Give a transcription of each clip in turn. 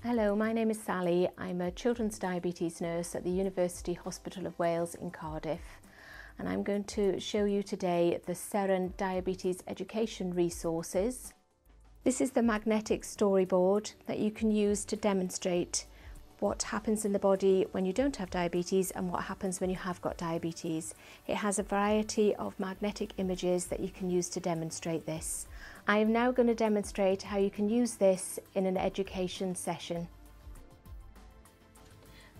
Hello, my name is Sally. I'm a children's diabetes nurse at the University Hospital of Wales in Cardiff, and I'm going to show you today the SEREN diabetes education resources. This is the magnetic storyboard that you can use to demonstrate what happens in the body when you don't have diabetes and what happens when you have got diabetes. It has a variety of magnetic images that you can use to demonstrate this. I am now going to demonstrate how you can use this in an education session.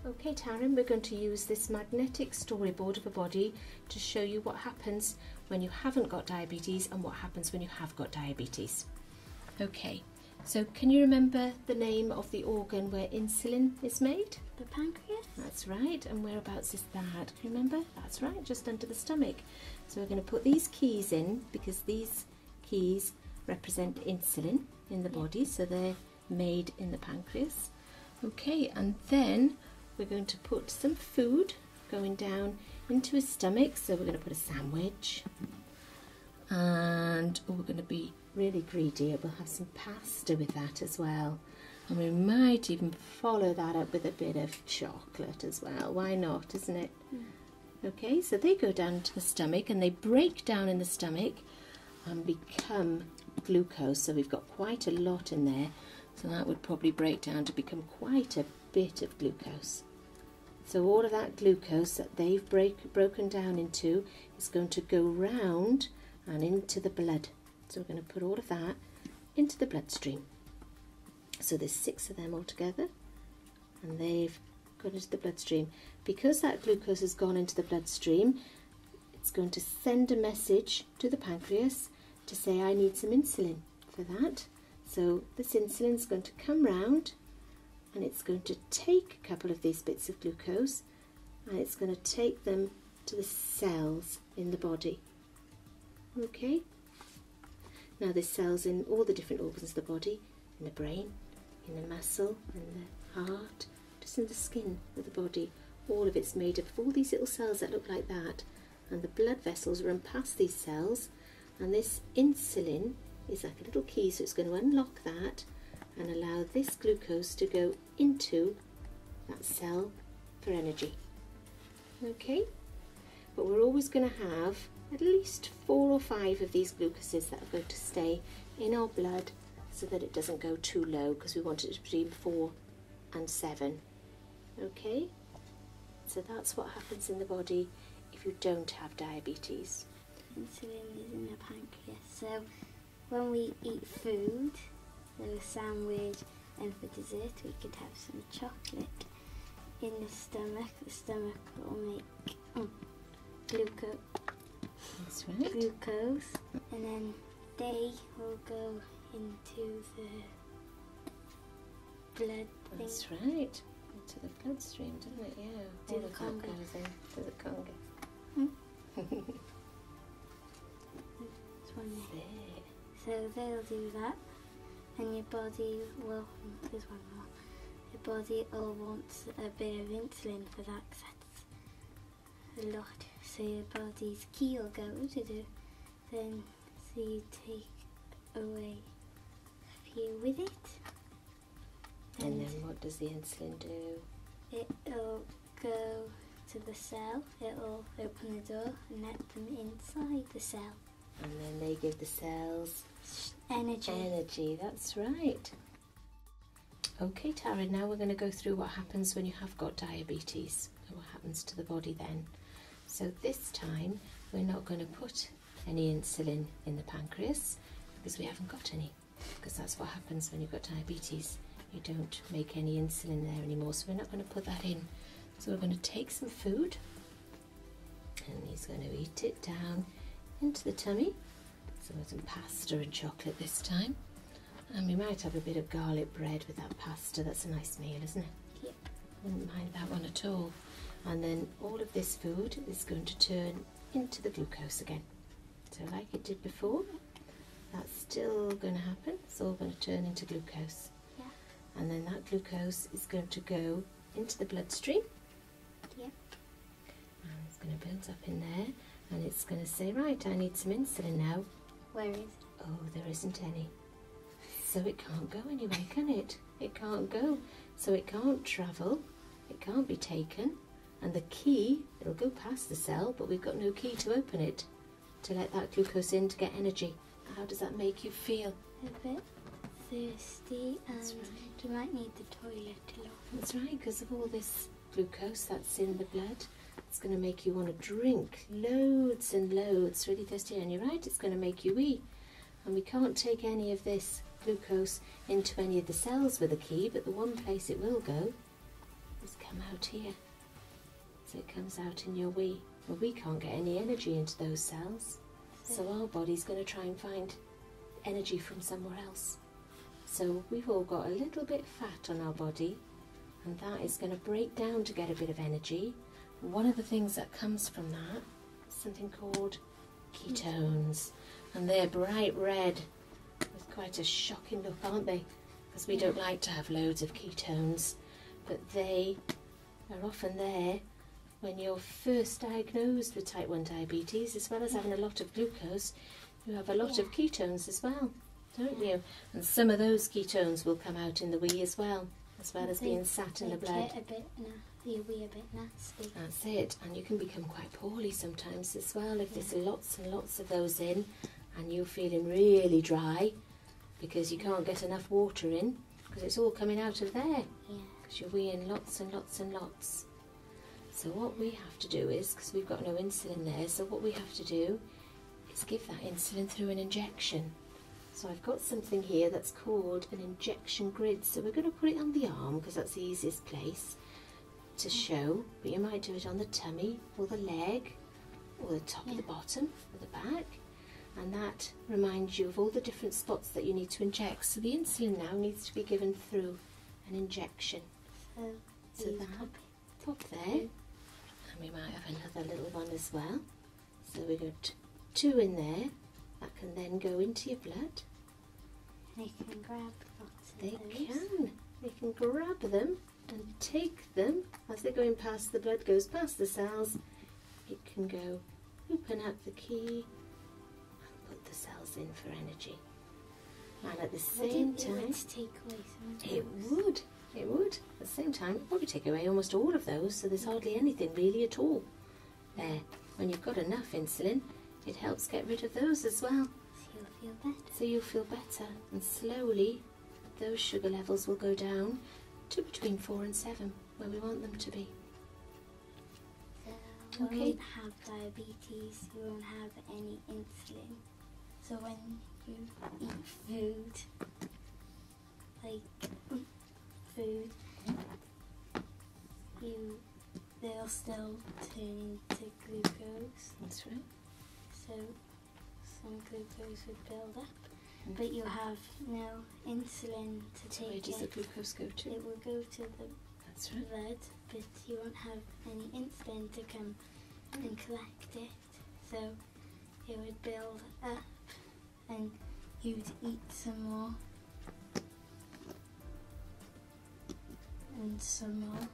Okay, Taryn, we're going to use this magnetic storyboard of a body to show you what happens when you haven't got diabetes and what happens when you have got diabetes. Okay, so can you remember the name of the organ where insulin is made? The pancreas? That's right. And whereabouts is that? Can you remember? That's right, just under the stomach. So we're going to put these keys in because these keys represent insulin in the body, so they're made in the pancreas. Okay, and then we're going to put some food going down into his stomach. So we're going to put a sandwich, and we're going to be really greedy. We'll have some pasta with that as well, and we might even follow that up with a bit of chocolate as well. Why not, isn't it? Okay, so they go down to the stomach and they break down in the stomach and become glucose. So we've got quite a lot in there, so that would probably break down to become quite a bit of glucose. So all of that glucose that they've broken down into is going to go round and into the blood. So we're going to put all of that into the bloodstream. So there's 6 of them all together, and they've gone into the bloodstream. Because that glucose has gone into the bloodstream, it's going to send a message to the pancreas to say, I need some insulin for that. So this insulin is going to come round and it's going to take a couple of these bits of glucose and it's going to take them to the cells in the body. Okay? Now there's cells in all the different organs of the body, in the brain, in the muscle, in the heart, just in the skin of the body. All of it's made up of all these little cells that look like that, and the blood vessels run past these cells, and this insulin is like a little key, so it's going to unlock that and allow this glucose to go into that cell for energy. Okay, but we're always going to have at least 4 or 5 of these glucoses that are going to stay in our blood so that it doesn't go too low, because we want it to be between 4 and 7. Okay, so that's what happens in the body if you don't have diabetes. Insulin is in the pancreas, so when we eat food, so a sandwich, and for dessert we could have some chocolate in the stomach will make glucose. That's right. Glucose, and then they will go into the blood. That's right, into the bloodstream, doesn't it? Yeah, all of that goes into the conga. So they'll do that, and your body will, there's one more, your body will want a bit of insulin for that, because that's a lot. So your body's key will go to do, then so you take away a few with it. And then what does the insulin do? It'll go to the cell, it'll open the door and let them inside the cell. And then they give the cells energy. Energy, that's right. Okay, Tara, now we're going to go through what happens when you have got diabetes and what happens to the body then. So this time we're not going to put any insulin in the pancreas because we haven't got any, because that's what happens when you've got diabetes. You don't make any insulin there anymore, so we're not going to put that in. So we're going to take some food and he's going to eat it down into the tummy. So with some pasta and chocolate this time, and we might have a bit of garlic bread with that pasta. That's a nice meal, isn't it? Yep. Wouldn't mind that one at all. And then all of this food is going to turn into the glucose again. So like it did before, that's still going to happen. It's all going to turn into glucose. Yeah. And then that glucose is going to go into the bloodstream. Yep. And it's going to build up in there. And it's going to say, right, I need some insulin now. Where is it? Oh, there isn't any. So it can't go anywhere, can it? It can't go, so it can't travel, it can't be taken, and the key, it'll go past the cell, but we've got no key to open it, to let that glucose in to get energy. How does that make you feel? A bit thirsty, and you might need the toilet a lot. That's right, because of all this glucose that's in the blood, it's going to make you want to drink loads and loads, really thirsty, and you're right, it's going to make you wee. And we can't take any of this glucose into any of the cells with a key, but the one place it will go is come out here. So it comes out in your wee. Well, we can't get any energy into those cells, so our body's going to try and find energy from somewhere else. So we've all got a little bit fat on our body, and that is going to break down to get a bit of energy. One of the things that comes from that is something called ketones, and they're bright red with quite a shocking look, aren't they? Because we don't like to have loads of ketones, but they are often there when you're first diagnosed with type 1 diabetes. As well as having a lot of glucose, you have a lot of ketones as well, don't you? And some of those ketones will come out in the wee as well as being sat in the blood. You wee a bit nasty. That's it, and you can become quite poorly sometimes as well if there's lots and lots of those in, and you're feeling really dry because you can't get enough water in because it's all coming out of there. Because you're weeing lots and lots and lots. So what we have to do is, because we've got no insulin there, so what we have to do is give that insulin through an injection. So I've got something here that's called an injection grid. So we're going to put it on the arm because that's the easiest place to show, but you might do it on the tummy or the leg or the top of the bottom or the back, and that reminds you of all the different spots that you need to inject. So the insulin now needs to be given through an injection. So that top there, and we might have another little one as well. So we've got two in there that can then go into your blood. They can grab lots of They can grab them and take them as they're going past, the blood goes past the cells. It can go open up the key and put the cells in for energy. And at the same time, take away some it would. At the same time, it'd probably take away almost all of those, so there's hardly anything really at all there. When you've got enough insulin, it helps get rid of those as well. So you'll feel better, and slowly those sugar levels will go down to between 4 and 7, where we want them to be. So when you have diabetes, you won't have any insulin. So when you eat food, they'll still turn into glucose. That's right. So some glucose would build up, but you have no insulin to take. Where does the glucose go to? It will go to the blood, but you won't have any insulin to come and collect it. So it would build up, and you'd eat some more, and some more,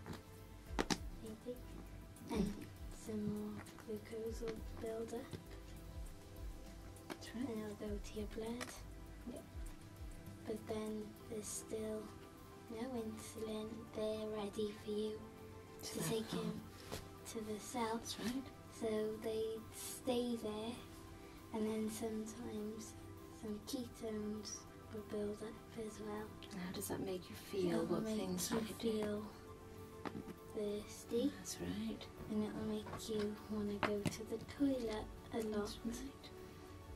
maybe, and some more glucose will build up. And it'll go to your blood. But then there's still no insulin there ready for you to take him to the cell. That's right. So they stay there, and then sometimes some ketones will build up as well. And how does that make you feel? What things will make you feel thirsty. That's right. And it'll make you want to go to the toilet a lot. That's right.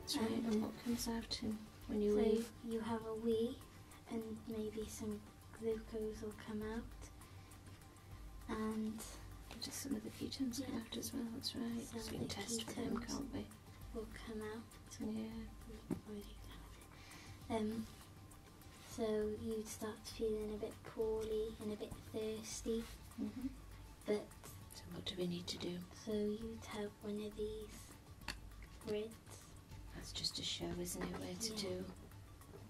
That's right. And what comes out when you wee? So you have a wee, and maybe some glucose will come out, and just some of the ketones come out as well. That's right. So we can test for them, can't we? Will come out. Yeah. So you'd start feeling a bit poorly and a bit thirsty. But so what do we need to do? So you'd have one of these grids. That's just a show, isn't it, where to do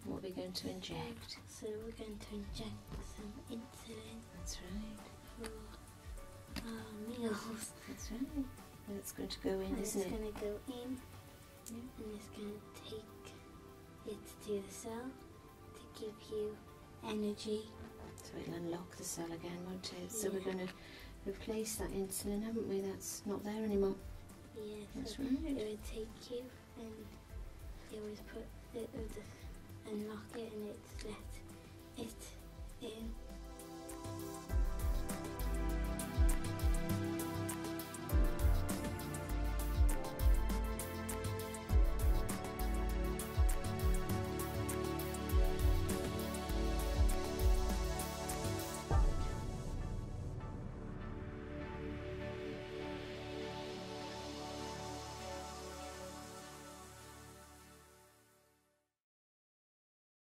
what we're going to inject. So we're going to inject some insulin. That's right. For our meals. That's right. And it's going to go in, isn't it? It's going to go in, and it's going to take it to the cell to give you energy So it'll unlock the cell again, won't it? So Yeah. we're going to replace that insulin, haven't we? That's not there anymore. Yeah, That's so right. it would take you and it would unlock it and it's let it in